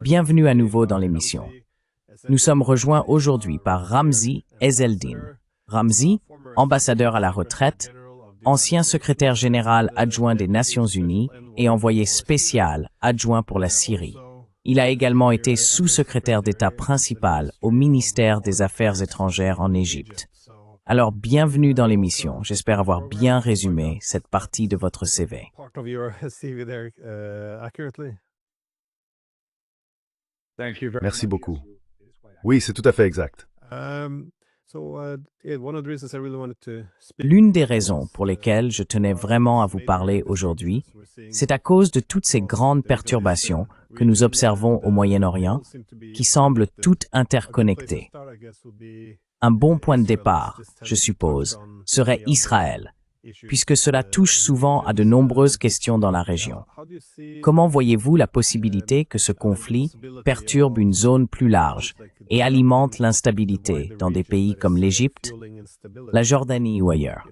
Bienvenue à nouveau dans l'émission. Nous sommes rejoints aujourd'hui par Ramzi Ezzeldin. Ramzi, ambassadeur à la retraite, ancien secrétaire général adjoint des Nations Unies et envoyé spécial adjoint pour la Syrie. Il a également été sous-secrétaire d'État principal au ministère des Affaires étrangères en Égypte. Alors, bienvenue dans l'émission. J'espère avoir bien résumé cette partie de votre CV. Merci beaucoup. Oui, c'est tout à fait exact. L'une des raisons pour lesquelles je tenais vraiment à vous parler aujourd'hui, c'est à cause de toutes ces grandes perturbations que nous observons au Moyen-Orient, qui semblent toutes interconnectées. Un bon point de départ, je suppose, serait Israël, puisque cela touche souvent à de nombreuses questions dans la région. Comment voyez-vous la possibilité que ce conflit perturbe une zone plus large et alimente l'instabilité dans des pays comme l'Égypte, la Jordanie ou ailleurs?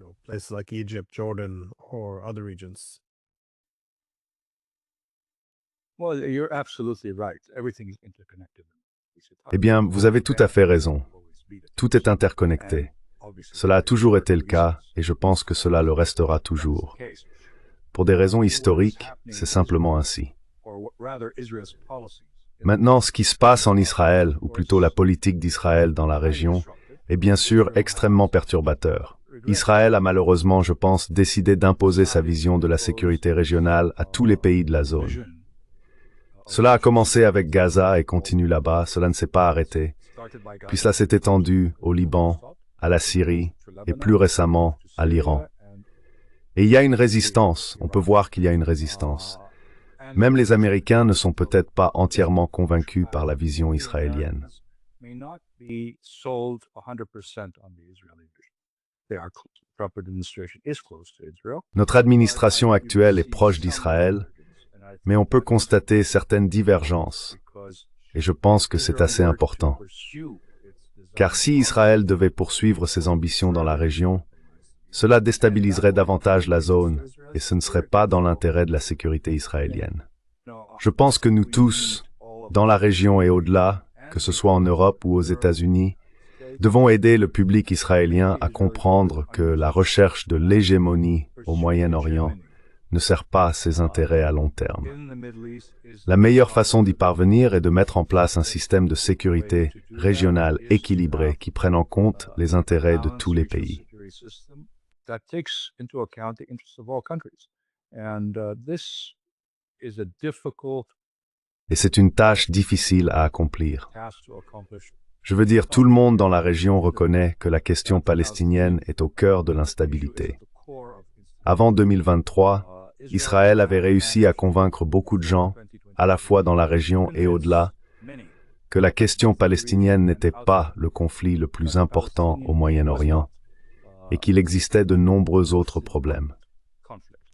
Eh bien, vous avez tout à fait raison. Tout est interconnecté. Cela a toujours été le cas et je pense que cela le restera toujours. Pour des raisons historiques, c'est simplement ainsi. Maintenant, ce qui se passe en Israël, ou plutôt la politique d'Israël dans la région, est bien sûr extrêmement perturbateur. Israël a malheureusement, je pense, décidé d'imposer sa vision de la sécurité régionale à tous les pays de la zone. Cela a commencé avec Gaza et continue là-bas, cela ne s'est pas arrêté. Puis cela s'est étendu au Liban, à la Syrie et plus récemment à l'Iran. Et il y a une résistance, on peut voir qu'il y a une résistance. Même les Américains ne sont peut-être pas entièrement convaincus par la vision israélienne. Notre administration actuelle est proche d'Israël, mais on peut constater certaines divergences, et je pense que c'est assez important. Car si Israël devait poursuivre ses ambitions dans la région, cela déstabiliserait davantage la zone, et ce ne serait pas dans l'intérêt de la sécurité israélienne. Je pense que nous tous, dans la région et au-delà, que ce soit en Europe ou aux États-Unis, devons aider le public israélien à comprendre que la recherche de l'hégémonie au Moyen-Orient ne sert pas à ses intérêts à long terme. La meilleure façon d'y parvenir est de mettre en place un système de sécurité régional équilibré qui prenne en compte les intérêts de tous les pays. Et c'est une tâche difficile à accomplir. Je veux dire, tout le monde dans la région reconnaît que la question palestinienne est au cœur de l'instabilité. Avant 2023, Israël avait réussi à convaincre beaucoup de gens, à la fois dans la région et au-delà, que la question palestinienne n'était pas le conflit le plus important au Moyen-Orient et qu'il existait de nombreux autres problèmes.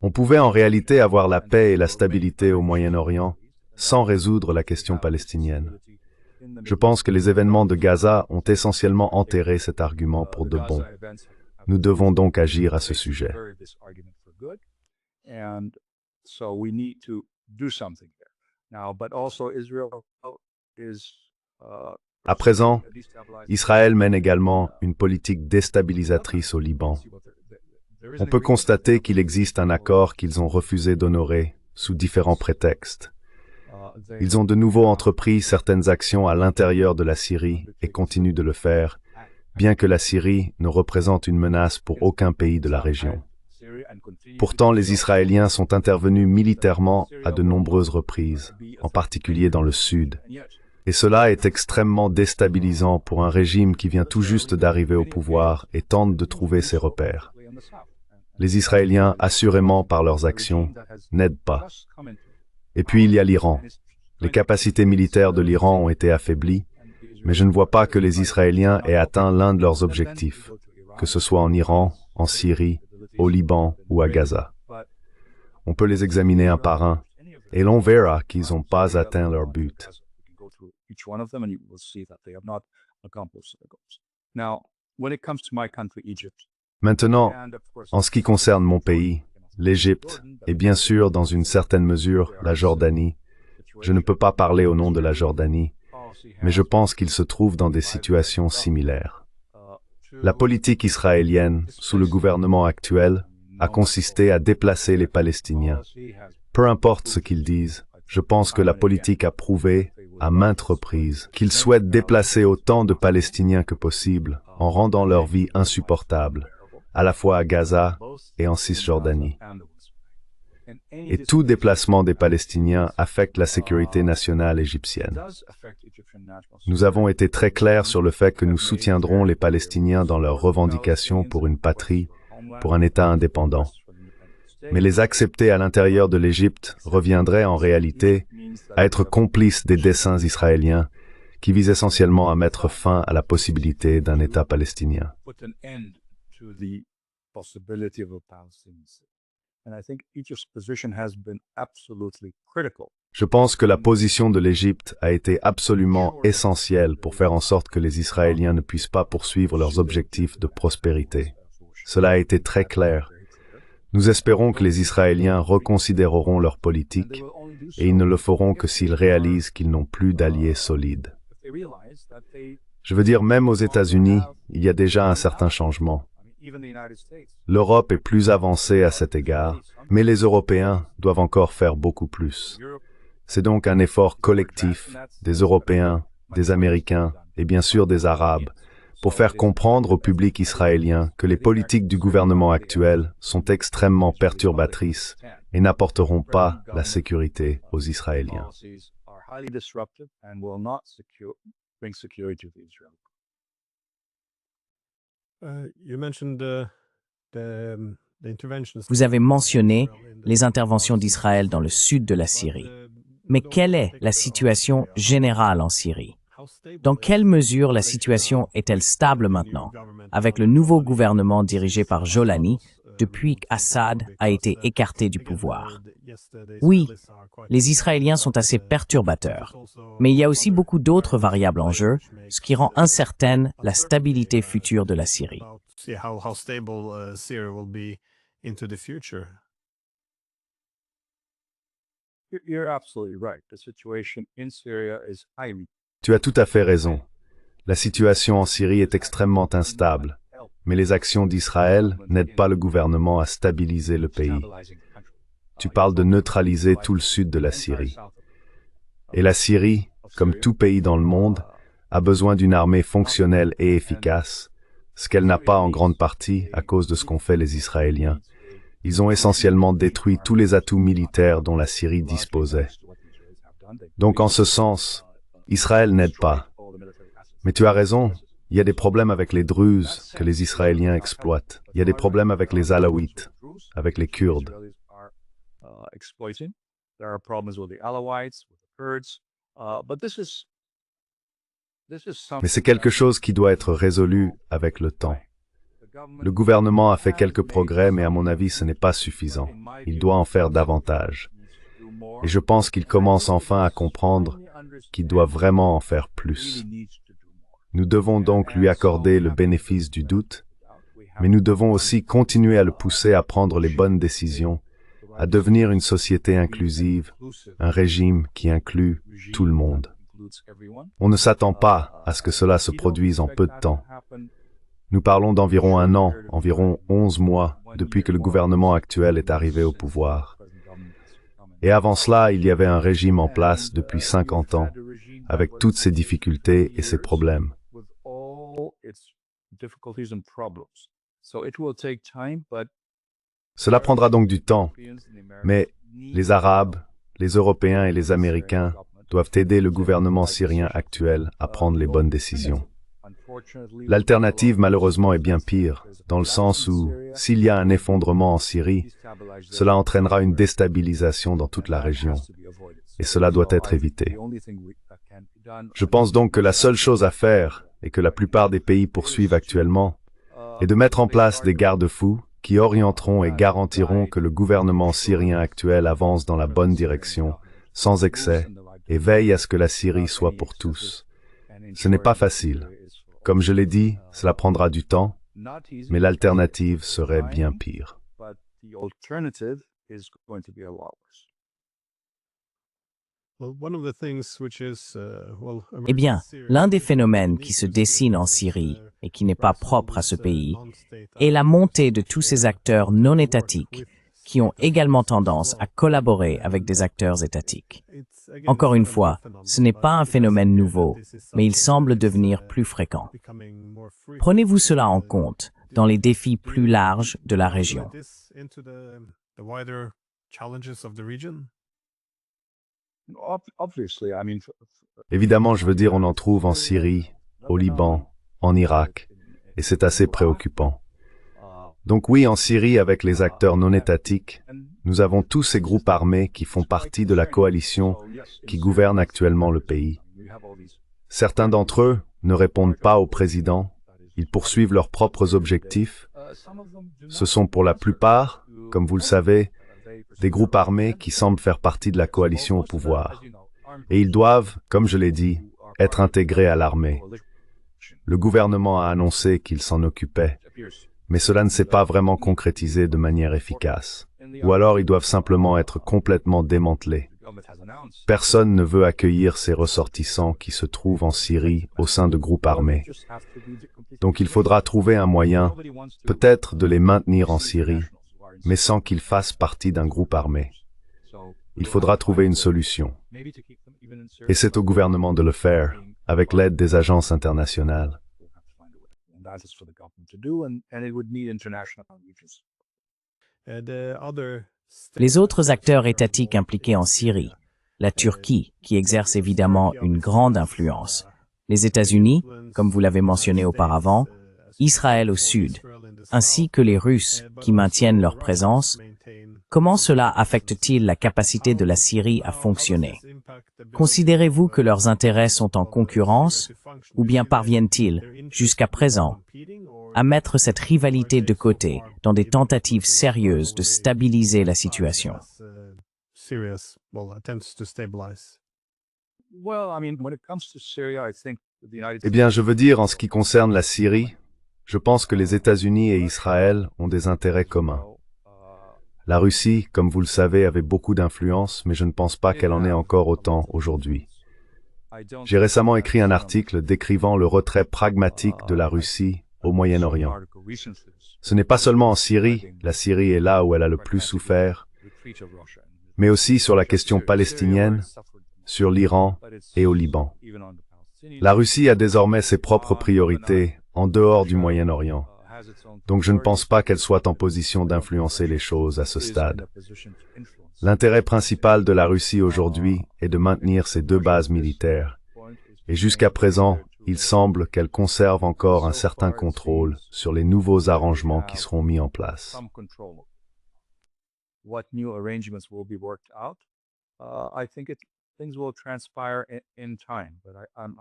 On pouvait en réalité avoir la paix et la stabilité au Moyen-Orient sans résoudre la question palestinienne. Je pense que les événements de Gaza ont essentiellement enterré cet argument pour de bon. Nous devons donc agir à ce sujet. À présent, Israël mène également une politique déstabilisatrice au Liban. On peut constater qu'il existe un accord qu'ils ont refusé d'honorer sous différents prétextes. Ils ont de nouveau entrepris certaines actions à l'intérieur de la Syrie et continuent de le faire, bien que la Syrie ne représente une menace pour aucun pays de la région. Pourtant, les Israéliens sont intervenus militairement à de nombreuses reprises, en particulier dans le sud. Et cela est extrêmement déstabilisant pour un régime qui vient tout juste d'arriver au pouvoir et tente de trouver ses repères. Les Israéliens, assurément par leurs actions, n'aident pas. Et puis il y a l'Iran. Les capacités militaires de l'Iran ont été affaiblies, mais je ne vois pas que les Israéliens aient atteint l'un de leurs objectifs, que ce soit en Iran, en Syrie, au Liban ou à Gaza. On peut les examiner un par un, et l'on verra qu'ils n'ont pas atteint leur but. Maintenant, en ce qui concerne mon pays, l'Égypte, et bien sûr, dans une certaine mesure, la Jordanie, Je ne peux pas parler au nom de la Jordanie, mais je pense qu'ils se trouvent dans des situations similaires. La politique israélienne, sous le gouvernement actuel, a consisté à déplacer les Palestiniens. Peu importe ce qu'ils disent, je pense que la politique a prouvé, à maintes reprises, qu'ils souhaitent déplacer autant de Palestiniens que possible, en rendant leur vie insupportable, à la fois à Gaza et en Cisjordanie. Et tout déplacement des Palestiniens affecte la sécurité nationale égyptienne. Nous avons été très clairs sur le fait que nous soutiendrons les Palestiniens dans leurs revendications pour une patrie, pour un État indépendant. Mais les accepter à l'intérieur de l'Égypte reviendrait en réalité à être complice des desseins israéliens qui visent essentiellement à mettre fin à la possibilité d'un État palestinien. Je pense que la position de l'Égypte a été absolument essentielle pour faire en sorte que les Israéliens ne puissent pas poursuivre leurs objectifs de prospérité. Cela a été très clair. Nous espérons que les Israéliens reconsidéreront leur politique et ils ne le feront que s'ils réalisent qu'ils n'ont plus d'alliés solides. Je veux dire, même aux États-Unis, il y a déjà un certain changement. L'Europe est plus avancée à cet égard, mais les Européens doivent encore faire beaucoup plus. C'est donc un effort collectif des Européens, des Américains et bien sûr des Arabes pour faire comprendre au public israélien que les politiques du gouvernement actuel sont extrêmement perturbatrices et n'apporteront pas la sécurité aux Israéliens. Vous avez mentionné les interventions d'Israël dans le sud de la Syrie. Mais quelle est la situation générale en Syrie? Dans quelle mesure la situation est-elle stable maintenant, avec le nouveau gouvernement dirigé par Jolani depuis qu'Assad a été écarté du pouvoir? Oui, les Israéliens sont assez perturbateurs, mais il y a aussi beaucoup d'autres variables en jeu, ce qui rend incertaine la stabilité future de la Syrie. Tu as tout à fait raison. La situation en Syrie est extrêmement instable, mais les actions d'Israël n'aident pas le gouvernement à stabiliser le pays. Tu parles de neutraliser tout le sud de la Syrie. Et la Syrie, comme tout pays dans le monde, a besoin d'une armée fonctionnelle et efficace, ce qu'elle n'a pas en grande partie à cause de ce qu'ont fait les Israéliens. Ils ont essentiellement détruit tous les atouts militaires dont la Syrie disposait. Donc en ce sens, Israël n'aide pas. Mais tu as raison, il y a des problèmes avec les Druzes que les Israéliens exploitent. Il y a des problèmes avec les Alaouites, avec les Kurdes. Mais c'est quelque chose qui doit être résolu avec le temps. Le gouvernement a fait quelques progrès, mais à mon avis, ce n'est pas suffisant. Il doit en faire davantage. Et je pense qu'il commence enfin à comprendre qu'il doit vraiment en faire plus. Nous devons donc lui accorder le bénéfice du doute, mais nous devons aussi continuer à le pousser à prendre les bonnes décisions, à devenir une société inclusive, un régime qui inclut tout le monde. On ne s'attend pas à ce que cela se produise en peu de temps. Nous parlons d'environ 1 an, environ 11 mois, depuis que le gouvernement actuel est arrivé au pouvoir. Et avant cela, il y avait un régime en place depuis 50 ans, avec toutes ses difficultés et ses problèmes. Cela prendra donc du temps, mais les Arabes, les Européens et les Américains doivent aider le gouvernement syrien actuel à prendre les bonnes décisions. L'alternative, malheureusement, est bien pire, dans le sens où, s'il y a un effondrement en Syrie, cela entraînera une déstabilisation dans toute la région, et cela doit être évité. Je pense donc que la seule chose à faire, et que la plupart des pays poursuivent actuellement, est de mettre en place des garde-fous qui orienteront et garantiront que le gouvernement syrien actuel avance dans la bonne direction, sans excès, et veille à ce que la Syrie soit pour tous. Ce n'est pas facile. Comme je l'ai dit, cela prendra du temps, mais l'alternative serait bien pire. Eh bien, l'un des phénomènes qui se dessine en Syrie et qui n'est pas propre à ce pays est la montée de tous ces acteurs non étatiques qui ont également tendance à collaborer avec des acteurs étatiques. Encore une fois, ce n'est pas un phénomène nouveau, mais il semble devenir plus fréquent. Prenez-vous cela en compte dans les défis plus larges de la région. Évidemment, je veux dire, on en trouve en Syrie, au Liban, en Irak, et c'est assez préoccupant. Donc oui, en Syrie, avec les acteurs non étatiques, nous avons tous ces groupes armés qui font partie de la coalition qui gouverne actuellement le pays. Certains d'entre eux ne répondent pas au président, ils poursuivent leurs propres objectifs. Ce sont pour la plupart, comme vous le savez, des groupes armés qui semblent faire partie de la coalition au pouvoir. Et ils doivent, comme je l'ai dit, être intégrés à l'armée. Le gouvernement a annoncé qu'il s'en occupait, mais cela ne s'est pas vraiment concrétisé de manière efficace. Ou alors ils doivent simplement être complètement démantelés. Personne ne veut accueillir ces ressortissants qui se trouvent en Syrie au sein de groupes armés. Donc il faudra trouver un moyen, peut-être de les maintenir en Syrie, mais sans qu'ils fassent partie d'un groupe armé. Il faudra trouver une solution. Et c'est au gouvernement de le faire, avec l'aide des agences internationales. Les autres acteurs étatiques impliqués en Syrie, la Turquie, qui exerce évidemment une grande influence, les États-Unis, comme vous l'avez mentionné auparavant, Israël au sud, ainsi que les Russes qui maintiennent leur présence, comment cela affecte-t-il la capacité de la Syrie à fonctionner? Considérez-vous que leurs intérêts sont en concurrence, ou bien parviennent-ils, jusqu'à présent, à mettre cette rivalité de côté dans des tentatives sérieuses de stabiliser la situation? Eh bien, je veux dire, en ce qui concerne la Syrie, je pense que les États-Unis et Israël ont des intérêts communs. La Russie, comme vous le savez, avait beaucoup d'influence, mais je ne pense pas qu'elle en ait encore autant aujourd'hui. J'ai récemment écrit un article décrivant le retrait pragmatique de la Russie au Moyen-Orient. Ce n'est pas seulement en Syrie, la Syrie est là où elle a le plus souffert, mais aussi sur la question palestinienne, sur l'Iran et au Liban. La Russie a désormais ses propres priorités en dehors du Moyen-Orient. Donc je ne pense pas qu'elle soit en position d'influencer les choses à ce stade. L'intérêt principal de la Russie aujourd'hui est de maintenir ses deux bases militaires. Et jusqu'à présent, il semble qu'elle conserve encore un certain contrôle sur les nouveaux arrangements qui seront mis en place.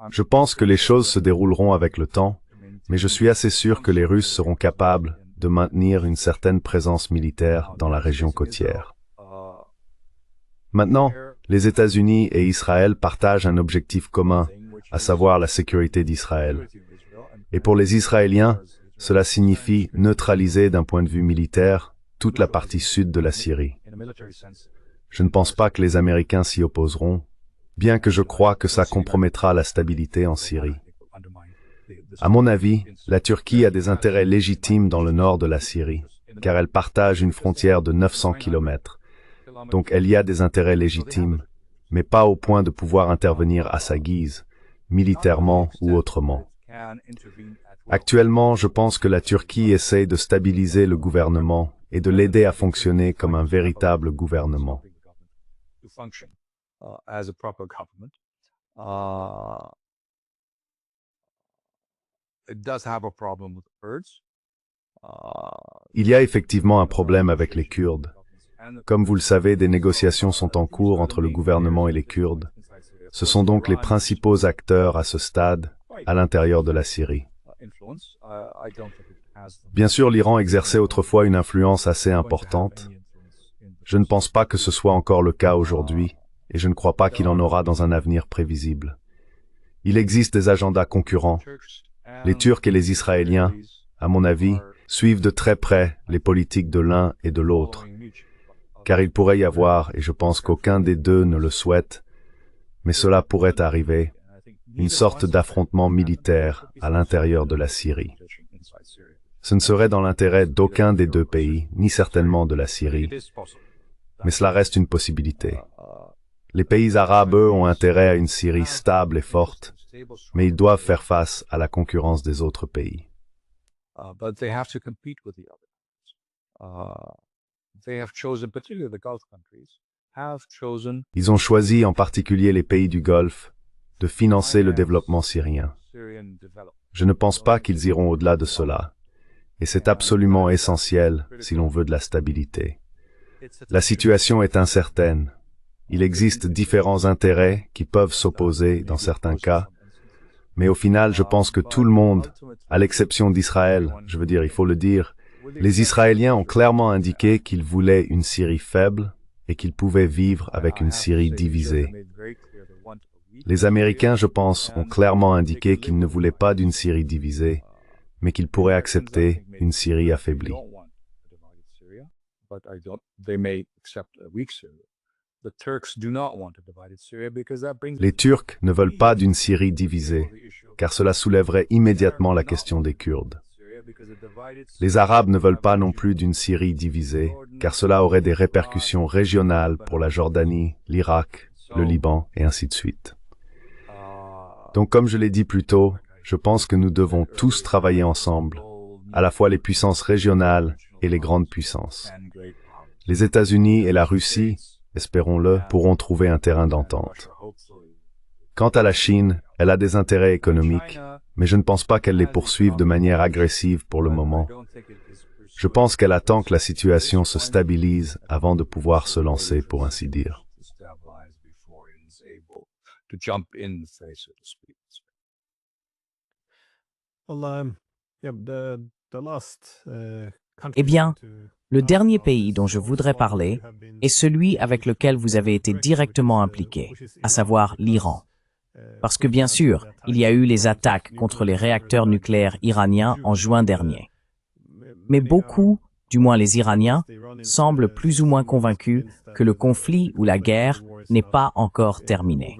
Je pense que les choses se dérouleront avec le temps, mais je suis assez sûr que les Russes seront capables de maintenir une certaine présence militaire dans la région côtière. Maintenant, les États-Unis et Israël partagent un objectif commun, à savoir la sécurité d'Israël. Et pour les Israéliens, cela signifie neutraliser d'un point de vue militaire toute la partie sud de la Syrie. Je ne pense pas que les Américains s'y opposeront, bien que je crois que ça compromettra la stabilité en Syrie. À mon avis, la Turquie a des intérêts légitimes dans le nord de la Syrie, car elle partage une frontière de 900 km. Donc elle y a des intérêts légitimes, mais pas au point de pouvoir intervenir à sa guise, militairement ou autrement. Actuellement, je pense que la Turquie essaye de stabiliser le gouvernement et de l'aider à fonctionner comme un véritable gouvernement. Il y a effectivement un problème avec les Kurdes. Comme vous le savez, des négociations sont en cours entre le gouvernement et les Kurdes. Ce sont donc les principaux acteurs à ce stade, à l'intérieur de la Syrie. Bien sûr, l'Iran exerçait autrefois une influence assez importante. Je ne pense pas que ce soit encore le cas aujourd'hui, et je ne crois pas qu'il en aura dans un avenir prévisible. Il existe des agendas concurrents. Les Turcs et les Israéliens, à mon avis, suivent de très près les politiques de l'un et de l'autre. Car il pourrait y avoir, et je pense qu'aucun des deux ne le souhaite, mais cela pourrait arriver, une sorte d'affrontement militaire à l'intérieur de la Syrie. Ce ne serait dans l'intérêt d'aucun des deux pays, ni certainement de la Syrie, mais cela reste une possibilité. Les pays arabes, eux, ont intérêt à une Syrie stable et forte, mais ils doivent faire face à la concurrence des autres pays. Ils ont choisi, en particulier les pays du Golfe, de financer le développement syrien. Je ne pense pas qu'ils iront au-delà de cela, et c'est absolument essentiel si l'on veut de la stabilité. La situation est incertaine. Il existe différents intérêts qui peuvent s'opposer dans certains cas, mais au final, je pense que tout le monde, à l'exception d'Israël, je veux dire, il faut le dire, les Israéliens ont clairement indiqué qu'ils voulaient une Syrie faible et qu'ils pouvaient vivre avec une Syrie divisée. Les Américains, je pense, ont clairement indiqué qu'ils ne voulaient pas d'une Syrie divisée, mais qu'ils pourraient accepter une Syrie affaiblie. Les Turcs ne veulent pas d'une Syrie divisée, car cela soulèverait immédiatement la question des Kurdes. Les Arabes ne veulent pas non plus d'une Syrie divisée, car cela aurait des répercussions régionales pour la Jordanie, l'Irak, le Liban, et ainsi de suite. Donc, comme je l'ai dit plus tôt, je pense que nous devons tous travailler ensemble, à la fois les puissances régionales et les grandes puissances. Les États-Unis et la Russie, espérons-le, pourront trouver un terrain d'entente. Quant à la Chine, elle a des intérêts économiques, mais je ne pense pas qu'elle les poursuive de manière agressive pour le moment. Je pense qu'elle attend que la situation se stabilise avant de pouvoir se lancer, pour ainsi dire. Eh bien, le dernier pays dont je voudrais parler est celui avec lequel vous avez été directement impliqué, à savoir l'Iran. Parce que bien sûr, il y a eu les attaques contre les réacteurs nucléaires iraniens en juin dernier. Mais beaucoup, du moins les Iraniens, semblent plus ou moins convaincus que le conflit ou la guerre n'est pas encore terminé.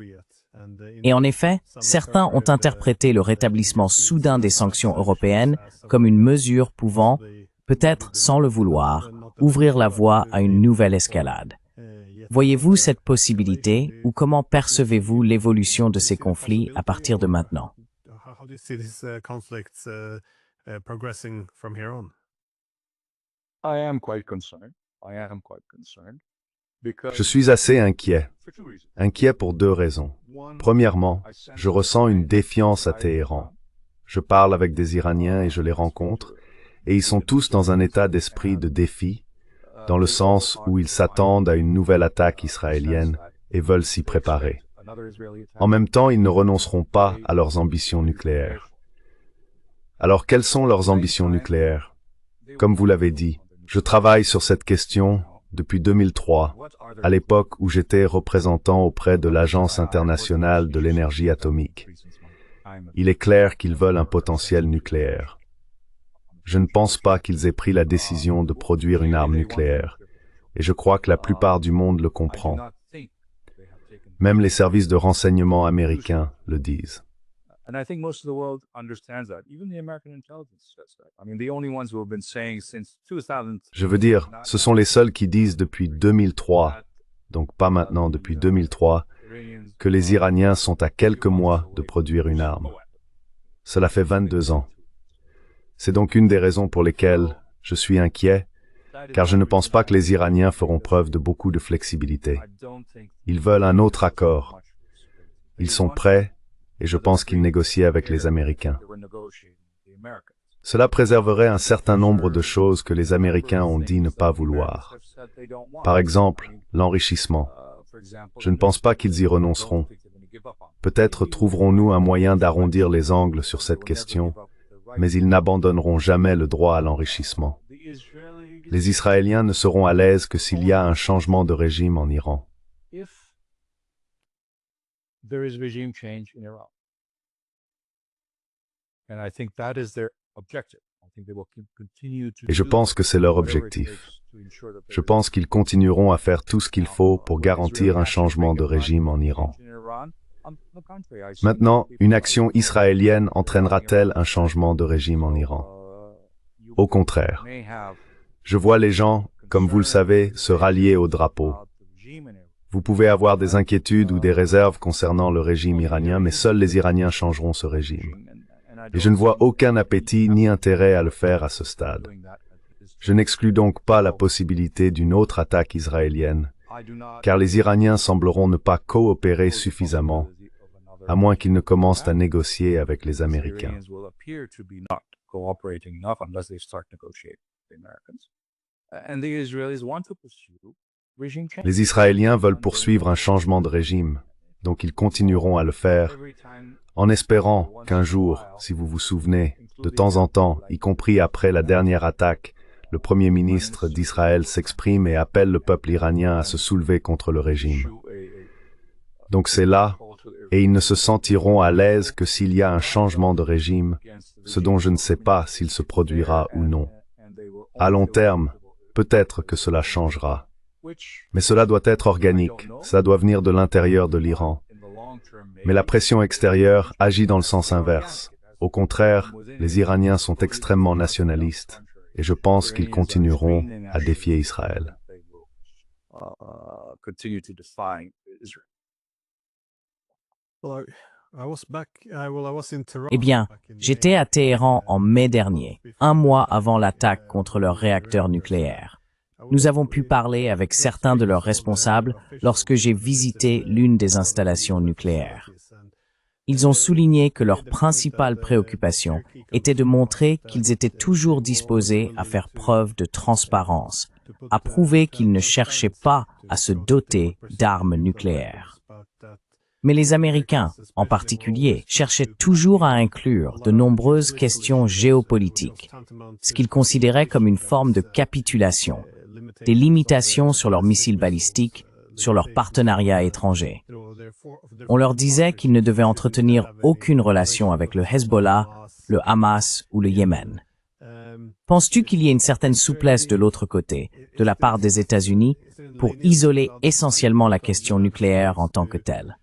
Et en effet, certains ont interprété le rétablissement soudain des sanctions européennes comme une mesure pouvant, peut-être sans le vouloir, ouvrir la voie à une nouvelle escalade. Voyez-vous cette possibilité ou comment percevez-vous l'évolution de ces conflits à partir de maintenant? Je suis assez inquiet. Inquiet pour deux raisons. Premièrement, je ressens une défiance à Téhéran. Je parle avec des Iraniens et je les rencontre, et ils sont tous dans un état d'esprit de défi, dans le sens où ils s'attendent à une nouvelle attaque israélienne et veulent s'y préparer. En même temps, ils ne renonceront pas à leurs ambitions nucléaires. Alors, quelles sont leurs ambitions nucléaires? Comme vous l'avez dit, je travaille sur cette question depuis 2003, à l'époque où j'étais représentant auprès de l'Agence internationale de l'énergie atomique. Il est clair qu'ils veulent un potentiel nucléaire. Je ne pense pas qu'ils aient pris la décision de produire une arme nucléaire, et je crois que la plupart du monde le comprend. Même les services de renseignement américains le disent. Je veux dire, ce sont les seuls qui disent depuis 2003, donc pas maintenant, depuis 2003, que les Iraniens sont à quelques mois de produire une arme. Cela fait 22 ans. C'est donc une des raisons pour lesquelles je suis inquiet, car je ne pense pas que les Iraniens feront preuve de beaucoup de flexibilité. Ils veulent un autre accord. Ils sont prêts, et je pense qu'ils négocient avec les Américains. Cela préserverait un certain nombre de choses que les Américains ont dit ne pas vouloir. Par exemple, l'enrichissement. Je ne pense pas qu'ils y renonceront. Peut-être trouverons-nous un moyen d'arrondir les angles sur cette question, mais ils n'abandonneront jamais le droit à l'enrichissement. Les Israéliens ne seront à l'aise que s'il y a un changement de régime en Iran. Et je pense que c'est leur objectif. Je pense qu'ils continueront à faire tout ce qu'il faut pour garantir un changement de régime en Iran. Maintenant, une action israélienne entraînera-t-elle un changement de régime en Iran? Au contraire. Je vois les gens, comme vous le savez, se rallier au drapeau. Vous pouvez avoir des inquiétudes ou des réserves concernant le régime iranien, mais seuls les Iraniens changeront ce régime. Et je ne vois aucun appétit ni intérêt à le faire à ce stade. Je n'exclus donc pas la possibilité d'une autre attaque israélienne, car les Iraniens sembleront ne pas coopérer suffisamment, à moins qu'ils ne commencent à négocier avec les Américains. Les Israéliens veulent poursuivre un changement de régime, donc ils continueront à le faire, en espérant qu'un jour, si vous vous souvenez, de temps en temps, y compris après la dernière attaque, le Premier ministre d'Israël s'exprime et appelle le peuple iranien à se soulever contre le régime. Donc c'est là, et ils ne se sentiront à l'aise que s'il y a un changement de régime, ce dont je ne sais pas s'il se produira ou non. À long terme, peut-être que cela changera. Mais cela doit être organique, cela doit venir de l'intérieur de l'Iran. Mais la pression extérieure agit dans le sens inverse. Au contraire, les Iraniens sont extrêmement nationalistes, et je pense qu'ils continueront à défier Israël. Eh bien, j'étais à Téhéran en mai dernier, un mois avant l'attaque contre leur réacteur nucléaire. Nous avons pu parler avec certains de leurs responsables lorsque j'ai visité l'une des installations nucléaires. Ils ont souligné que leur principale préoccupation était de montrer qu'ils étaient toujours disposés à faire preuve de transparence, à prouver qu'ils ne cherchaient pas à se doter d'armes nucléaires. Mais les Américains, en particulier, cherchaient toujours à inclure de nombreuses questions géopolitiques, ce qu'ils considéraient comme une forme de capitulation, des limitations sur leurs missiles balistiques, sur leurs partenariats étrangers. On leur disait qu'ils ne devaient entretenir aucune relation avec le Hezbollah, le Hamas ou le Yémen. Penses-tu qu'il y ait une certaine souplesse de l'autre côté, de la part des États-Unis, pour isoler essentiellement la question nucléaire en tant que telle?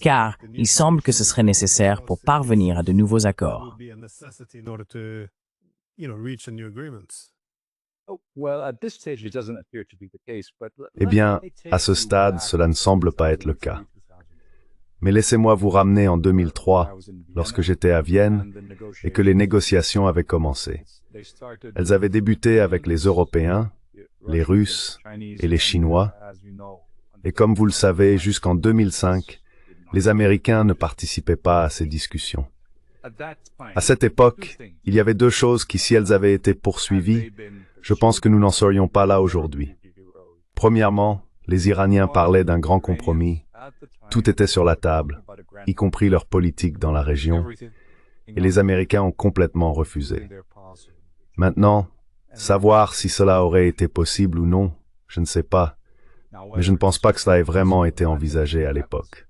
Car il semble que ce serait nécessaire pour parvenir à de nouveaux accords. Eh bien, à ce stade, cela ne semble pas être le cas. Mais laissez-moi vous ramener en 2003, lorsque j'étais à Vienne, et que les négociations avaient commencé. Elles avaient débuté avec les Européens, les Russes et les Chinois, et comme vous le savez, jusqu'en 2005, les Américains ne participaient pas à ces discussions. À cette époque, il y avait deux choses qui, si elles avaient été poursuivies, je pense que nous n'en serions pas là aujourd'hui. Premièrement, les Iraniens parlaient d'un grand compromis. Tout était sur la table, y compris leur politique dans la région, et les Américains ont complètement refusé. Maintenant, savoir si cela aurait été possible ou non, je ne sais pas, mais je ne pense pas que cela ait vraiment été envisagé à l'époque.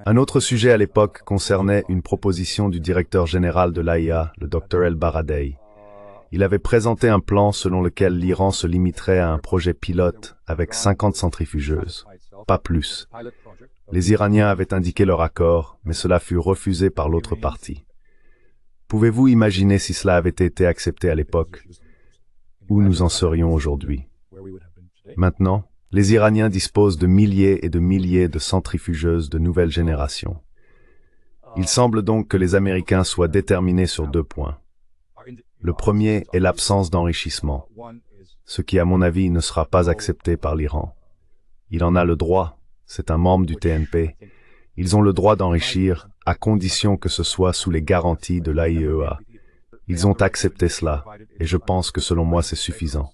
Un autre sujet à l'époque concernait une proposition du directeur général de l'AIA, le Dr El-Baradei. Il avait présenté un plan selon lequel l'Iran se limiterait à un projet pilote avec 50 centrifugeuses, pas plus. Les Iraniens avaient indiqué leur accord, mais cela fut refusé par l'autre partie. Pouvez-vous imaginer si cela avait été accepté à l'époque? Où nous en serions aujourd'hui? Maintenant, les Iraniens disposent de milliers et de milliers de centrifugeuses de nouvelle génération. Il semble donc que les Américains soient déterminés sur deux points. Le premier est l'absence d'enrichissement, ce qui à mon avis ne sera pas accepté par l'Iran. Il en a le droit, c'est un membre du TNP. Ils ont le droit d'enrichir, à condition que ce soit sous les garanties de l'AIEA. Ils ont accepté cela, et je pense que selon moi c'est suffisant.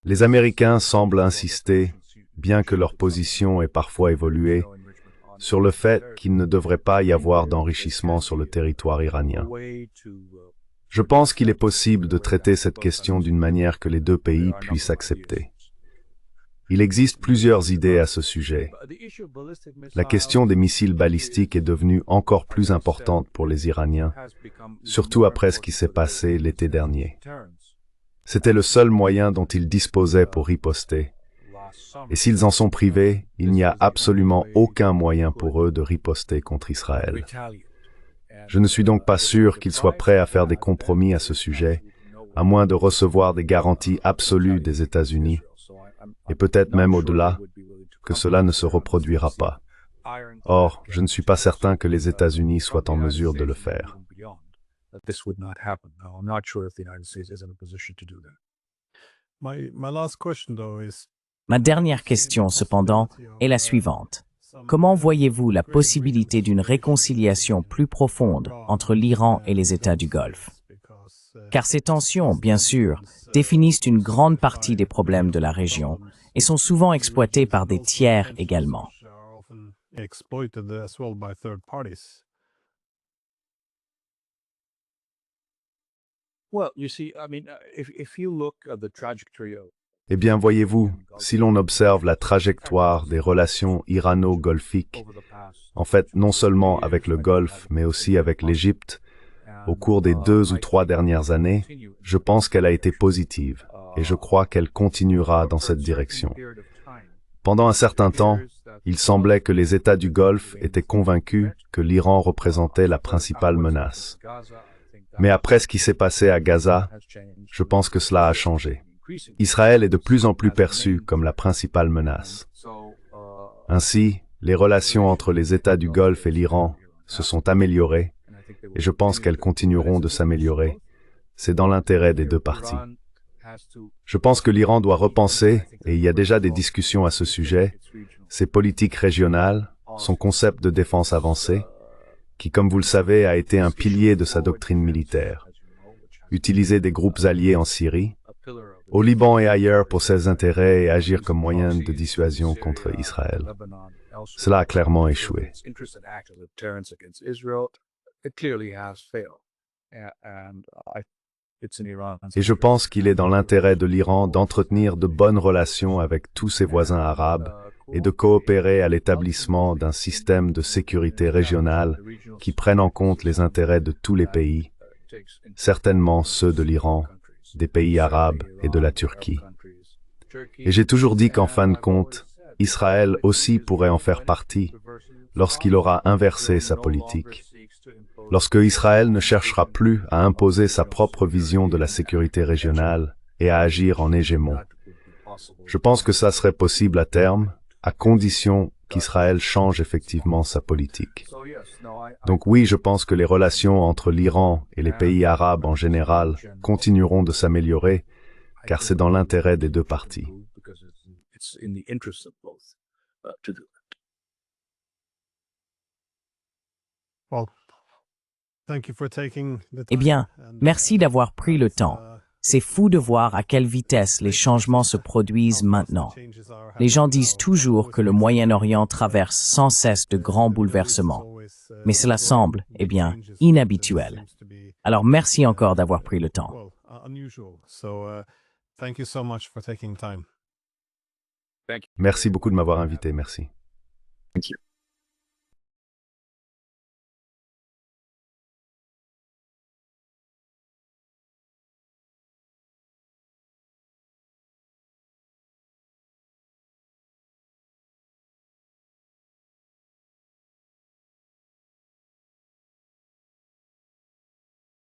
Les Américains semblent insister, bien que leur position ait parfois évolué, sur le fait qu'il ne devrait pas y avoir d'enrichissement sur le territoire iranien. Je pense qu'il est possible de traiter cette question d'une manière que les deux pays puissent accepter. Il existe plusieurs idées à ce sujet. La question des missiles balistiques est devenue encore plus importante pour les Iraniens, surtout après ce qui s'est passé l'été dernier. C'était le seul moyen dont ils disposaient pour riposter. Et s'ils en sont privés, il n'y a absolument aucun moyen pour eux de riposter contre Israël. Je ne suis donc pas sûr qu'ils soient prêts à faire des compromis à ce sujet, à moins de recevoir des garanties absolues des États-Unis, et peut-être même au-delà, que cela ne se reproduira pas. Or, je ne suis pas certain que les États-Unis soient en mesure de le faire. Ma dernière question, cependant, est la suivante. Comment voyez-vous la possibilité d'une réconciliation plus profonde entre l'Iran et les États du Golfe? Car ces tensions, bien sûr, définissent une grande partie des problèmes de la région et sont souvent exploitées par des tiers également. Eh bien, voyez-vous, si l'on observe la trajectoire des relations irano-golfiques, en fait, non seulement avec le Golfe, mais aussi avec l'Égypte, au cours des 2 ou 3 dernières années, je pense qu'elle a été positive, et je crois qu'elle continuera dans cette direction. Pendant un certain temps, il semblait que les États du Golfe étaient convaincus que l'Iran représentait la principale menace. Mais après ce qui s'est passé à Gaza, je pense que cela a changé. Israël est de plus en plus perçu comme la principale menace. Ainsi, les relations entre les États du Golfe et l'Iran se sont améliorées, et je pense qu'elles continueront de s'améliorer. C'est dans l'intérêt des deux parties. Je pense que l'Iran doit repenser, et il y a déjà des discussions à ce sujet, ses politiques régionales, son concept de défense avancée, qui, comme vous le savez, a été un pilier de sa doctrine militaire. Utiliser des groupes alliés en Syrie, au Liban et ailleurs pour ses intérêts et agir comme moyen de dissuasion contre Israël. Cela a clairement échoué. Et je pense qu'il est dans l'intérêt de l'Iran d'entretenir de bonnes relations avec tous ses voisins arabes et de coopérer à l'établissement d'un système de sécurité régionale qui prenne en compte les intérêts de tous les pays, certainement ceux de l'Iran, des pays arabes et de la Turquie. Et j'ai toujours dit qu'en fin de compte, Israël aussi pourrait en faire partie lorsqu'il aura inversé sa politique. Lorsque Israël ne cherchera plus à imposer sa propre vision de la sécurité régionale et à agir en hégémon. Je pense que ça serait possible à terme, à condition qu'Israël change effectivement sa politique. Donc oui, je pense que les relations entre l'Iran et les pays arabes en général continueront de s'améliorer, car c'est dans l'intérêt des deux parties. Eh bien, merci d'avoir pris le temps. C'est fou de voir à quelle vitesse les changements se produisent maintenant. Les gens disent toujours que le Moyen-Orient traverse sans cesse de grands bouleversements. Mais cela semble, eh bien, inhabituel. Alors merci encore d'avoir pris le temps. Merci beaucoup de m'avoir invité, merci.